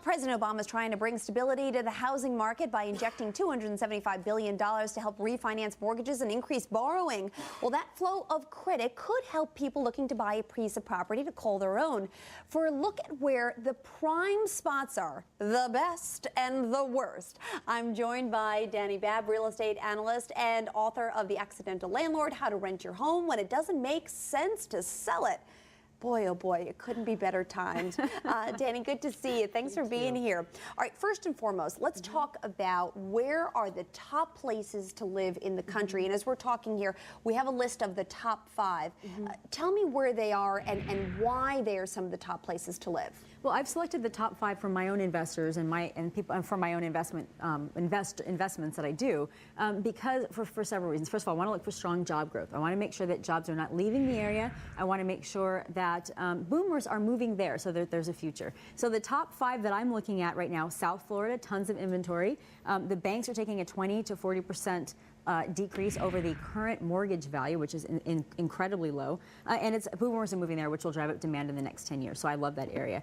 President Obama is trying to bring stability to the housing market by injecting $275 billion to help refinance mortgages and increase borrowing. Well, that flow of credit could help people looking to buy a piece of property to call their own. For a look at where the prime spots are, the best and the worst, I'm joined by Dani Babb, real estate analyst and author of The Accidental Landlord, How to Rent Your Home When It Doesn't Make Sense to Sell It. Boy, oh boy, it couldn't be better timed. Dani, good to see you. Thanks for being here. All right, first and foremost, let's talk about where are the top places to live in the country. And as we're talking here, we have a list of the top 5. Tell me where they are and why they are some of the top places to live. Well, I've selected the top 5 for my own investors and people for my own investments that I do because for several reasons. First of all, I want to look for strong job growth. I want to make sure that jobs are not leaving the area. I want to make sure that boomers are moving there so that there's a future. So the top 5 that I'm looking at right now: South Florida, tons of inventory. The banks are taking a 20 to 40% decrease over the current mortgage value, which is incredibly low. And it's boomers are moving there, which will drive up demand in the next 10 years. So I love that area.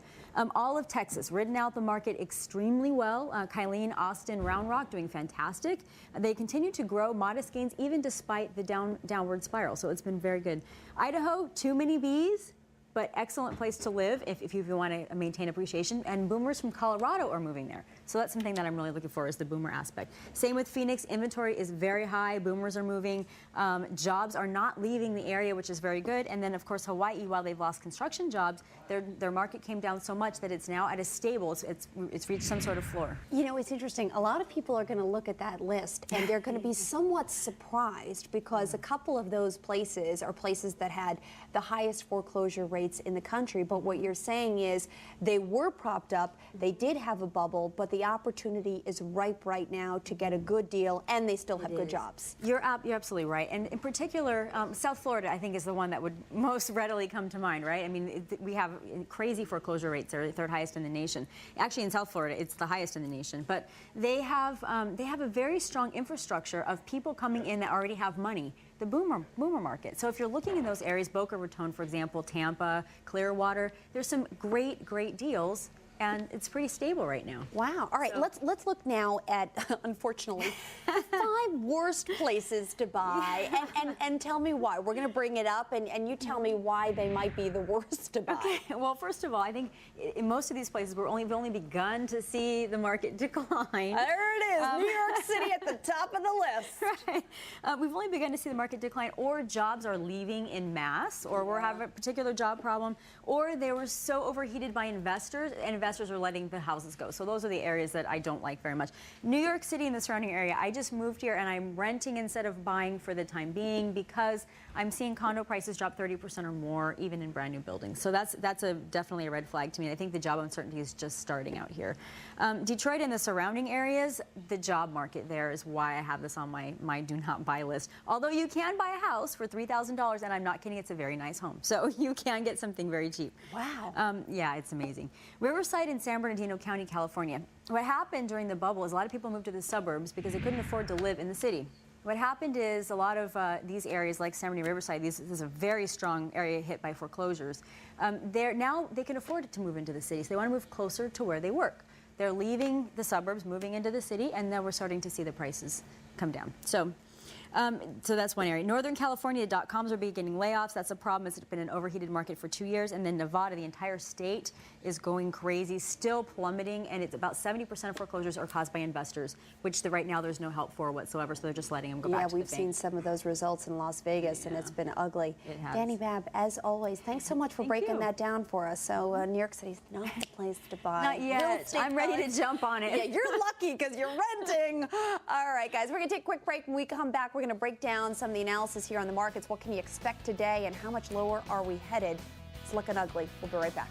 All of Texas, ridden out the market extremely well. Kylene, Austin, Round Rock doing fantastic. They continue to grow, modest gains, even despite the downward spiral. So it's been very good. Idaho, too many bees, but excellent place to live if you want to maintain appreciation. And boomers from Colorado are moving there. So that's something that I'm really looking for, is the boomer aspect. Same with Phoenix. Inventory is very high. Boomers are moving. Jobs are not leaving the area, which is very good. And then, of course, Hawaii, while they've lost construction jobs, their market came down so much that it's now at a stable. It's reached some sort of floor. You know, it's interesting. A lot of people are going to look at that list, and they're going to be somewhat surprised because a couple of those places are places that had the highest foreclosure rates in the country. But what you're saying is they were propped up, they did have a bubble, but the opportunity is ripe right now to get a good deal, and they still have good jobs. You're absolutely right. And in particular, South Florida, I think, is the one that would most readily come to mind, right? I mean, we have crazy foreclosure rates. They're the 3rd highest in the nation. Actually, in South Florida, it's the highest in the nation. But they have a very strong infrastructure of people coming in that already have money. The boomer market. So if you're looking in those areas, Boca Raton, for example, Tampa, Clearwater, there's some great deals, and it's pretty stable right now. Wow. All right, so let's look now at, unfortunately, the 5 worst places to buy, and tell me why. We're going to bring it up, and you tell me why they might be the worst to buy. Okay. Well, first of all, I think in most of these places we've only begun to see the market decline. There it is, New York City at the top of the list. Right. We've only begun to see the market decline, or jobs are leaving in mass, or we're having a particular job problem, or they were so overheated by investors, and investors are letting the houses go. So those are the areas that I don't like very much. New York City and the surrounding area, I just moved here and I'm renting instead of buying for the time being because I'm seeing condo prices drop 30% or more, even in brand new buildings. So that's definitely a red flag to me. I think the job uncertainty is just starting out here. Detroit and the surrounding areas, the job market there is why I have this on my do not buy list. Although you can buy a house for $3,000, and I'm not kidding, it's a very nice home. So you can get something very cheap. Wow. Yeah, it's amazing. Riverside in San Bernardino County, California. What happened during the bubble is a lot of people moved to the suburbs because they couldn't afford to live in the city. What happened is a lot of these areas like San Bernardino, Riverside, this is a very strong area hit by foreclosures. Now they can afford to move into the city, so they want to move closer to where they work. They're leaving the suburbs, moving into the city, and then we're starting to see the prices come down. So that's one area. Northern California, .coms are beginning layoffs. That's a problem. It's been an overheated market for 2 years. And then Nevada, the entire state, is going crazy, still plummeting. And it's about 70% of foreclosures are caused by investors, which right now there's no help for whatsoever. So they're just letting them go back to the bank. Yeah, we've seen some of those results in Las Vegas, and it's been ugly. It has. Dani Babb, as always, thanks so much for breaking that down for us. So New York City's not the place to buy. Not yet. I'm ready to jump on it. Yeah, you're lucky because you're renting. All right, guys, we're going to take a quick break. When we come back, we're going to break down some of the analysis here on the markets. What can you expect today, and how much lower are we headed? It's looking ugly. We'll be right back.